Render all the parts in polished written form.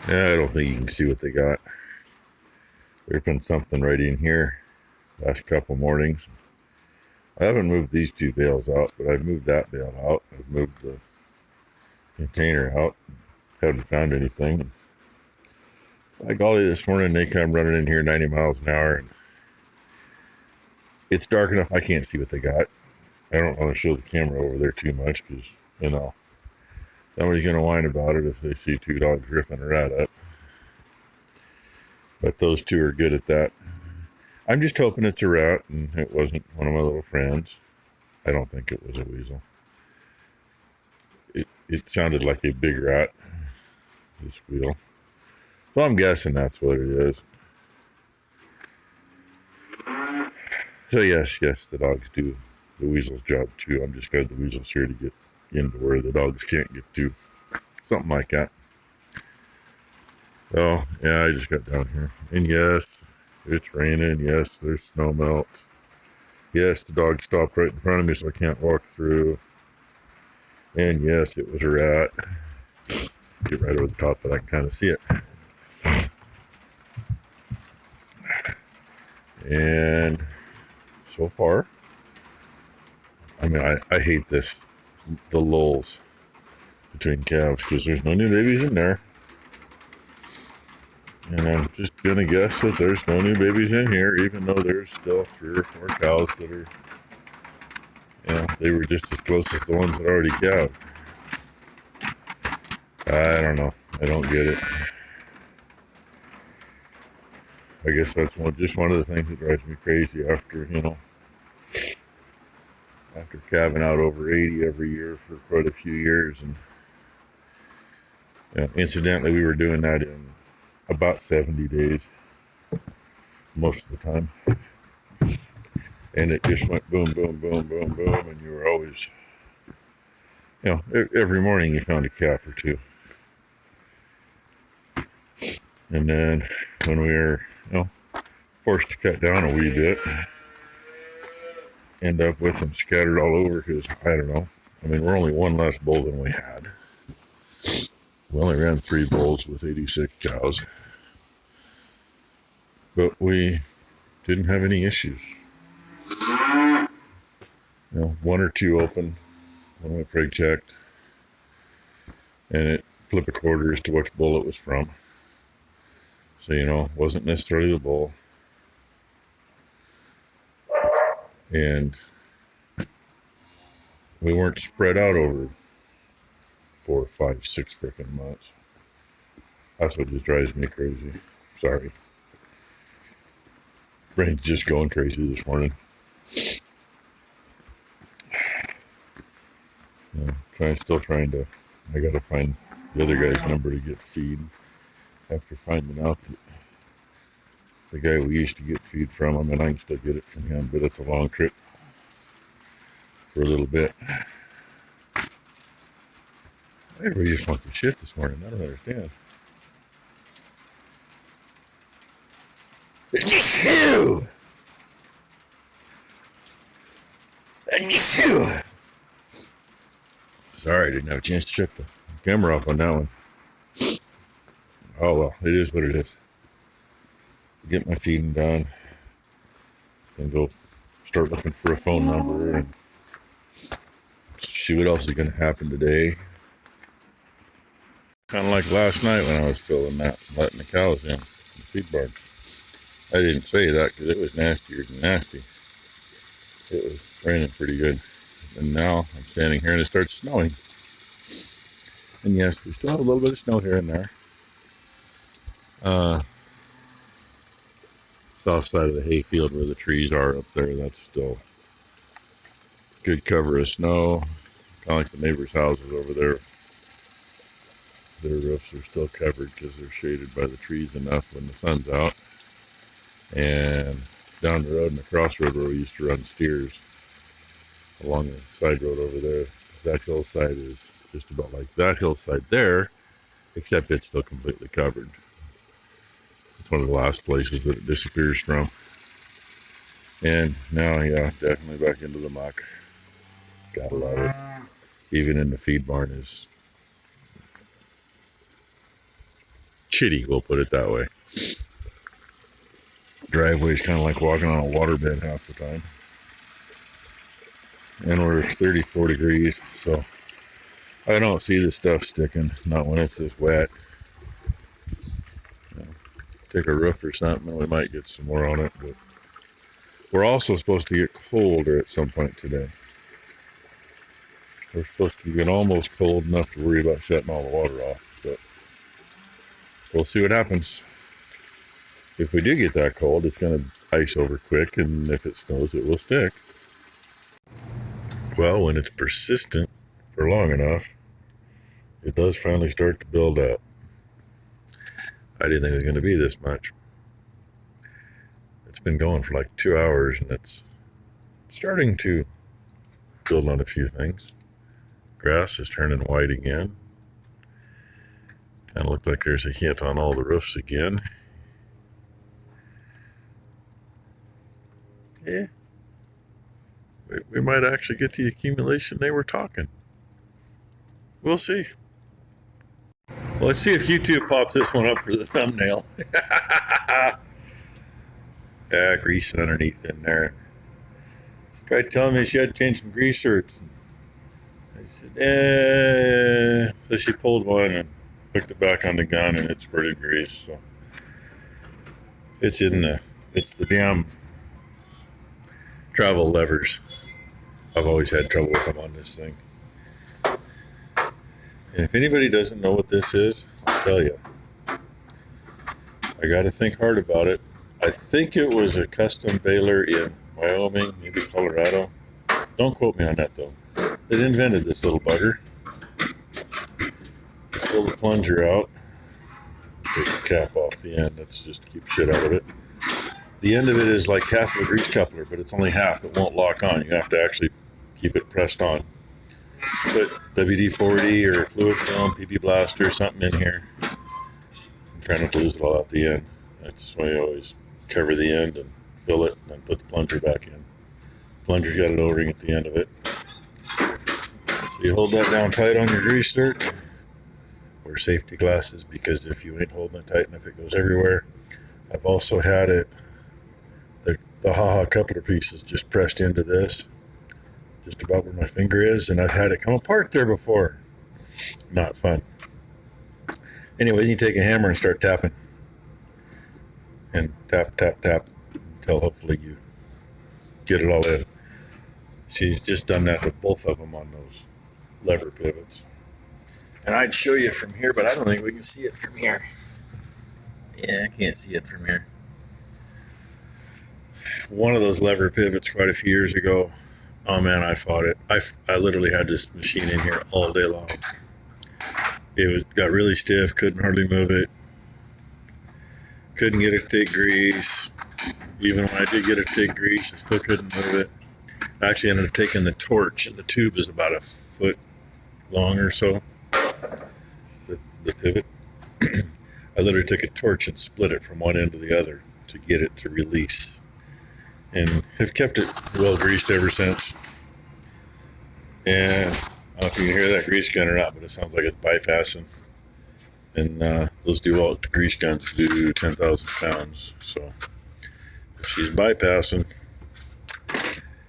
Yeah, I don't think you can see what they got. There's been something right in here last couple mornings. I haven't moved these two bales out, but I've moved that bale out. I've moved the container out. Haven't found anything. By golly, this morning they come running in here 90 miles an hour. And it's dark enough I can't see what they got. I don't want to show the camera over there too much because, somebody's going to whine about it if they see two dogs ripping a rat up. But those two are good at that. I'm just hoping it's a rat and it wasn't one of my little friends. I don't think it was a weasel. It sounded like a big rat, this squeal. So I'm guessing that's what it is. So yes, the dogs do the weasel's job too. I'm just glad the weasel's here to get into where the dogs can't get to. Something like that. Oh, yeah, I just got down here. And yes, it's raining. Yes, there's snow melt. Yes, the dog stopped right in front of me so I can't walk through. And yes, it was a rat. Get right over the top but I can kind of see it. And so far, I hate the lulls between calves because there's no new babies in there. And I'm just going to guess that there's no new babies in here, even though there's still 3 or 4 cows that are, they were just as close as the ones that already calved. I don't know. I don't get it. I guess that's just one of the things that drives me crazy after calving out over 80 every year for quite a few years. And incidentally, we were doing that in about 70 days most of the time. And it just went boom, boom, boom, boom, boom. And you were always, every morning you found a calf or two. And then when we were, forced to cut down a wee bit, end up with them scattered all over because, I don't know. We're only one less bull than we had. We only ran 3 bulls with 86 cows. But we didn't have any issues. 1 or 2 open when we prig checked. And it flipped a quarter as to which bull it was from. So, it wasn't necessarily the bull. And we weren't spread out over 4, 5, 6 freaking months. That's what just drives me crazy. Sorry. Brain's just going crazy this morning. I gotta find the other guy's number to get feed. After finding out that the guy we used to get feed from, I can still get it from him, but it's a long trip for a little bit. Everybody just wants to shit this morning. I don't understand. Sorry, I didn't have a chance to shut the camera off on that one. Oh well, it is what it is. Get my feeding done. And go start looking for a phone number and see what else is going to happen today. Kind of like last night when I was filling that, letting the cows in the feed barn. I didn't say that because it was nastier than nasty. It was raining pretty good. And now I'm standing here and it starts snowing. And yes, we still have a little bit of snow here and there. South side of the hayfield where the trees are up there, that's still good cover of snow. Kind of like the neighbors' houses over there. Their roofs are still covered because they're shaded by the trees enough when the sun's out. And down the road in the crossroad where we used to run steers, along the side road over there, that hillside is just about like that hillside there, except it's still completely covered. It's one of the last places that it disappears from. And now, definitely back into the muck. Gotta love it. Even in the feed barn is shitty, we'll put it that way. Driveway's kind of like walking on a waterbed half the time. And we're 34 degrees, so I don't see this stuff sticking, not when it's this wet. You know, take a roof or something, we might get some more on it, but we're also supposed to get colder at some point today. We're supposed to get almost cold enough to worry about shutting all the water off, but we'll see what happens. If we do get that cold, it's going to ice over quick, and if it snows, it will stick. Well, when it's persistent for long enough, it does finally start to build up. I didn't think it was going to be this much. It's been going for like 2 hours, and it's starting to build on a few things. Grass is turning white again. Kind of looks like there's a hit on all the roofs again. Yeah. We might actually get the accumulation they were talking. We'll see. Well, let's see if YouTube pops this one up for the thumbnail. Yeah, grease underneath in there. She tried telling me she had to change some grease shirts. I said, So she pulled one and hooked it back on the gun, and it spurted grease. So it's the damn travel levers. I've always had trouble with them on this thing. And if anybody doesn't know what this is, I'll tell you. I got to think hard about it. I think it was a custom baler in Wyoming, maybe Colorado. Don't quote me on that, though. They invented this little bugger. Pull the plunger out. Take the cap off the end. That's just to keep shit out of it. The end of it is like half of a grease coupler, but it's only half. It won't lock on. You have to actually keep it pressed on. Put WD-40 or fluid film, PB Blaster, something in here. I'm trying not to lose it all out the end. That's why you always cover the end and fill it, and then put the plunger back in. Plunger's got an O-ring at the end of it. So you hold that down tight on your grease zerk. Wear safety glasses, because if you ain't holding it tight enough, it goes everywhere. I've also had it, the haha coupler piece is just pressed into this, just about where my finger is, and I've had it come apart there before. Not fun. Anyway, you take a hammer and start tapping. And tap, tap, tap, until hopefully you get it all in. She's just done that to both of them on those lever pivots. And I'd show you from here, but I don't think we can see it from here. Yeah, I can't see it from here. One of those lever pivots quite a few years ago, oh man, I fought it. I literally had this machine in here all day long. It got really stiff, couldn't hardly move it. Couldn't get it to take grease. Even when I did get it to take grease, I still couldn't move it. I actually ended up taking the torch, and the tube is about a foot long or so, the pivot. I literally took a torch and split it from one end to the other to get it to release. And have kept it well greased ever since. And I don't know if you can hear that grease gun or not, but it sounds like it's bypassing. And those DeWalt grease guns do 10,000 pounds. So if she's bypassing,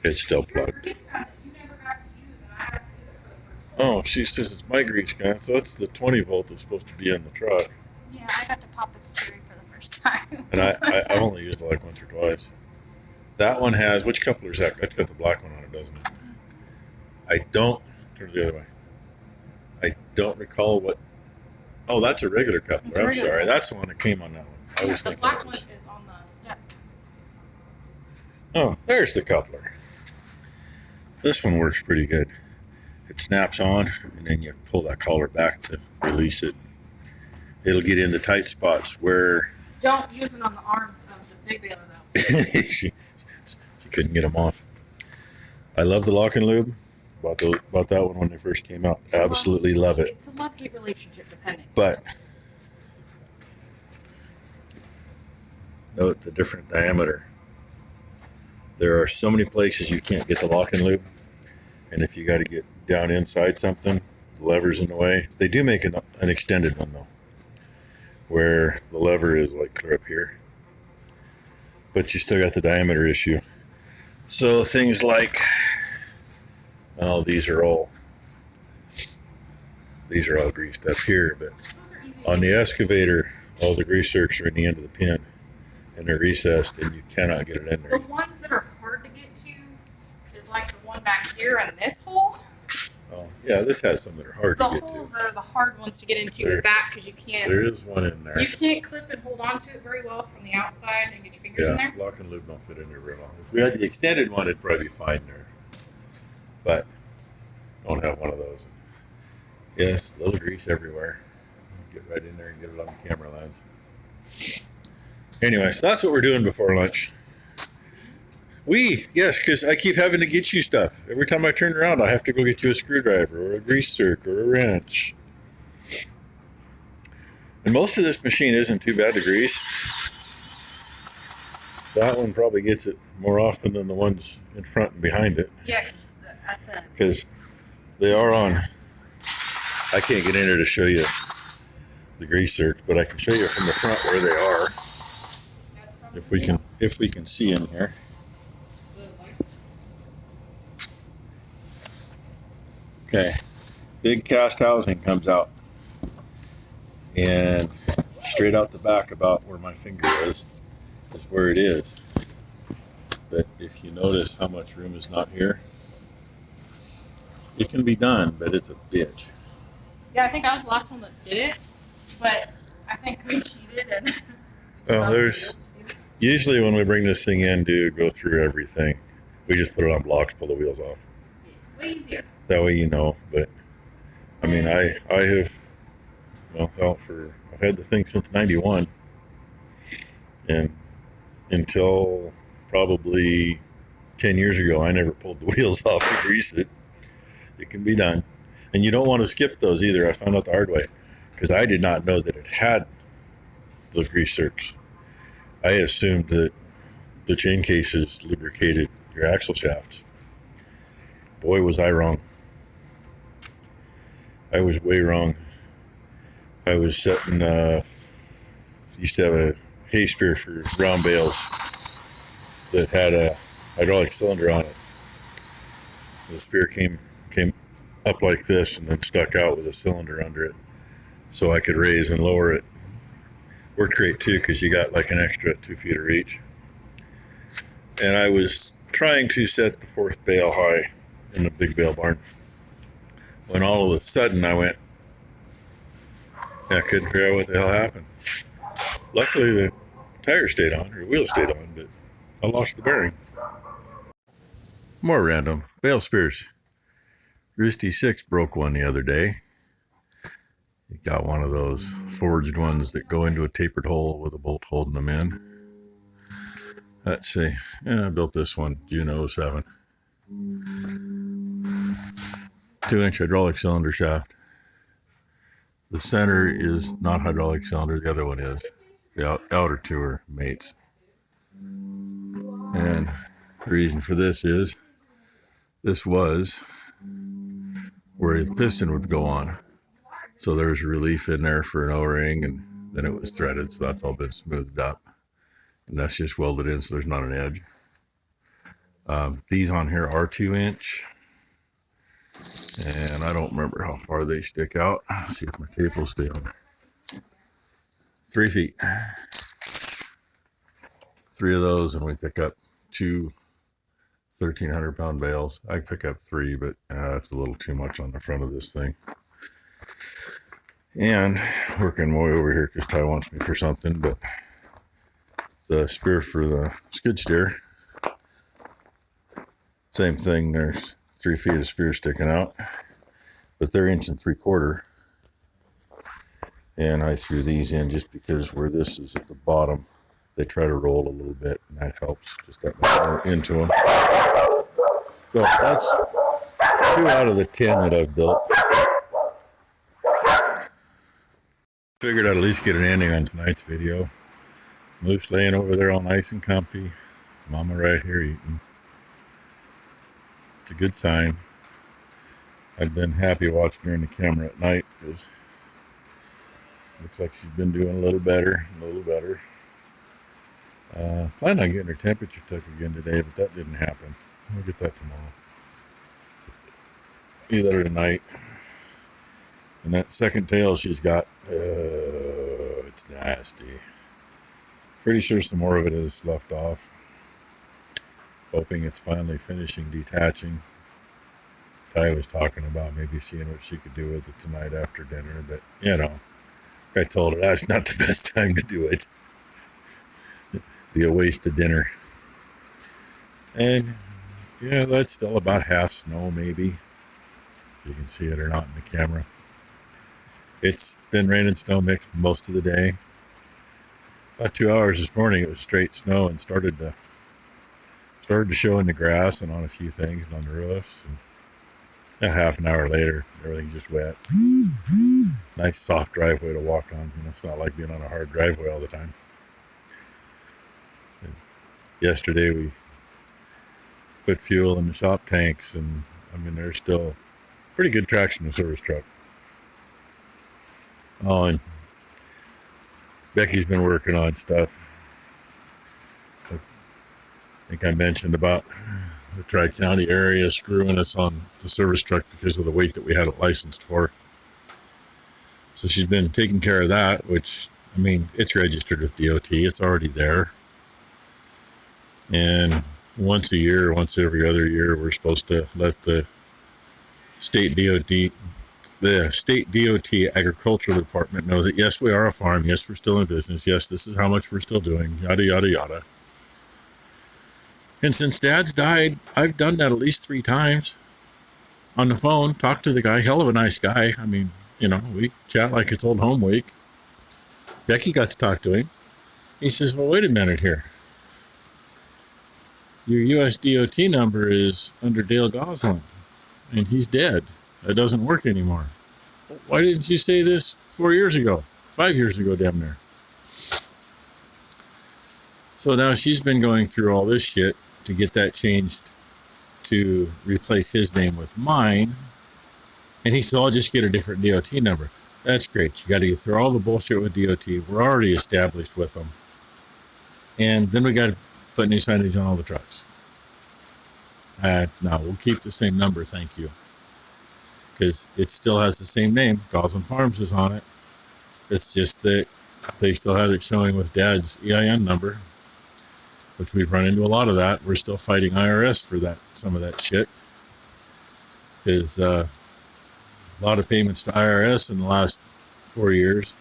it's still plugged. Oh, she says it's my grease gun, so it's the 20 volt that's supposed to be in the truck. Yeah, I got to pop its cherry for the first time. And I've only used it like once or twice. That one has, which coupler is that? That's got the black one on it, doesn't it? I don't, turn it the other way. I don't recall what, oh, that's a regular coupler. I'm sorry. That's the one that came on that one. I was thinking. The black one is on the step. Oh, there's the coupler. This one works pretty good. It snaps on, and then you pull that collar back to release it. It'll get into tight spots where... Don't use it on the arms of the big baler, though. she couldn't get them off. I love the Lock and Lube. Bought that one when they first came out. Absolutely love it. It's a love-hate relationship, depending. But note the different diameter. There are so many places you can't get the Lock and Lube, and if you got to get down inside something, the lever's in the way. They do make an extended one though. where the lever is like clear up here, but you still got the diameter issue. So things like, oh, these are all greased up here, but Those are easy to on get the to. excavator, all the grease zerks are in the end of the pin, and they're recessed, and you cannot get it in there. The ones that are hard to get to is like the one back here and this hole. Oh, yeah, this has some that are hard The to get to. holes that are the hard ones to get into There- the back because you can't. There is one in there. You can't clip and hold on to it very well from the outside and get your fingers in Yeah, there. lock and loop don't fit in there very well. If we had the extended one, it'd probably be fine there. But don't have one of those. Yes, little grease everywhere. Get right in there and get it on the camera lens. Anyway, so that's what we're doing before lunch. Yes, because I keep having to get you stuff. Every time I turn around, I have to go get you a screwdriver or a grease zerk or a wrench. And most of this machine isn't too bad to grease. That one probably gets it more often than the ones in front and behind it, Yeah, because that's it. because they are on. I can't get in there to show you the grease zerk, but I can show you from the front where they are, if we can see in here. Okay, big cast housing comes out, and straight out the back, about where my finger is where it is. But if you notice how much room is not here, it can be done, but it's a bitch. Yeah, I think I was the last one that did it, but I think we cheated and. Well, usually when we bring this thing in to go through everything, we just put it on blocks, pull the wheels off. Way easier. That way you know. But I mean, I have, I've had the thing since '91, and until probably 10 years ago, I never pulled the wheels off to grease it. It can be done, and you don't want to skip those either. I found out the hard way, because I did not know that it had the grease zerks. I assumed that the chain cases lubricated your axle shaft. Boy, was I wrong. I was way wrong. I was setting, used to have a hay spear for round bales that had a hydraulic cylinder on it. The spear came up like this and then stuck out with a cylinder under it, so I could raise and lower it. Worked great too, because you got like an extra 2 feet of reach. And I was trying to set the fourth bale high in the big bale barn, when all of a sudden I went, I couldn't figure out what the hell happened. Luckily the tire stayed on, or the wheel stayed on, but I lost the bearing. More random. Bale spears. Roosty 6 broke one the other day. He got one of those forged ones that go into a tapered hole with a bolt holding them in. Let's see. Yeah, I built this one June '07. 2-inch hydraulic cylinder shaft. The center is not hydraulic cylinder, the other one is. The outer two are mates. And the reason for this is, this was where the piston would go on. So there's a relief in there for an O-ring, and then it was threaded, so that's all been smoothed up. And that's just welded in, so there's not an edge. These on here are 2-inch. And I don't remember how far they stick out. Let's see if my tape will stay on. 3 feet. 3 of those, and we pick up 2 1,300-pound bales. I pick up 3, but that's a little too much on the front of this thing. And working way over here because Ty wants me for something, but the spear for the skid steer, same thing. There's 3 feet of spear sticking out, but they're 1 3/4 inches. And I threw these in just because where this is at the bottom, they try to roll a little bit, and that helps just that much more into them. So that's 2 out of the 10 that I've built. Figured I'd at least get an ending on tonight's video. Moose laying over there all nice and comfy. Mama right here eating. It's a good sign. I've been happy watching her in the camera at night because Looks like she's been doing a little better, Plan on getting her temperature took again today, but that didn't happen. We'll get that tomorrow. Either tonight. And that second tail she's got, it's nasty. Pretty sure some more of it is left off. Hoping it's finally finishing detaching. Ty was talking about maybe seeing what she could do with it tonight after dinner, but you know, I told her that's not the best time to do it. Be a waste of dinner. And yeah, that's still about half snow maybe. If you can see it or not in the camera. It's been rain and snow mixed most of the day. About 2 hours this morning it was straight snow and started to show in the grass and on a few things and on the roofs. And a half an hour later, everything's just wet. Nice soft driveway to walk on. You know, it's not like being on a hard driveway all the time. And yesterday we put fuel in the shop tanks, and I mean there's still pretty good traction in the service truck. Oh, and Becky's been working on stuff. I think I mentioned about the Tri-County area screwing us on the service truck because of the weight that we had it licensed for. So she's been taking care of that, which, I mean, it's registered with DOT. It's already there. And once a year, once every other year, we're supposed to let the state DOT agricultural department know that, yes, we are a farm. Yes, we're still in business. Yes, this is how much we're still doing, yada, yada, yada. And since Dad's died, I've done that at least 3 times on the phone, talked to the guy, hell of a nice guy. I mean, you know, we chat like it's old home week. Becky got to talk to him. He says, well, wait a minute here. Your US DOT number is under Dale Gosselin, and he's dead. That doesn't work anymore. Why didn't you say this 4 years ago? 5 years ago, damn near. So now she's been going through all this shit to get that changed to replace his name with mine. And he said, I'll just get a different DOT number. That's great. You got to get through all the bullshit with DOT. We're already established with them. And then we got to put new signage on all the trucks. No, we'll keep the same number, thank you. Because it still has the same name. Goslin Farms is on it. It's just that they still have it showing with Dad's EIN number, which we've run into a lot of that. We're still fighting IRS for that, some of that shit. Because a lot of payments to IRS in the last 4 years.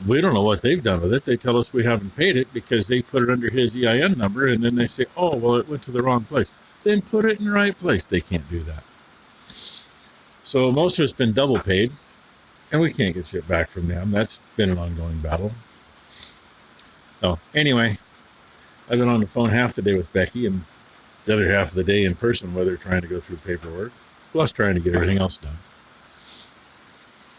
We don't know what they've done with it. They tell us we haven't paid it because they put it under his EIN number, and then they say, oh, well, it went to the wrong place. Then put it in the right place. They can't do that. So most of it's been double paid, and we can't get shit back from them. That's been an ongoing battle. So anyway, I've been on the phone half the day with Becky, and the other half of the day in person with her trying to go through paperwork, plus trying to get everything else done.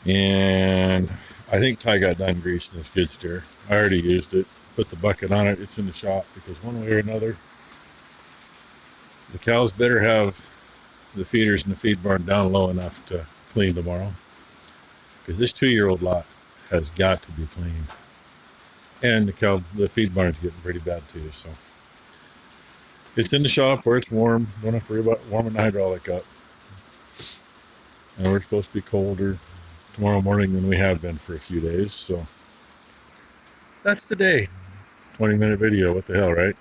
And I think Ty got done greasing the skid steer. I already used it, put the bucket on it. It's in the shop because one way or another, the cows better have the feeders in the feed barn down low enough to clean tomorrow. Because this 2-year-old lot has got to be cleaned. And the feed barn's getting pretty bad too, so. It's in the shop where it's warm. Don't have to worry about warming the hydraulic up. And we're supposed to be colder tomorrow morning than we have been for a few days, so. That's the day. 20-minute video, what the hell, right?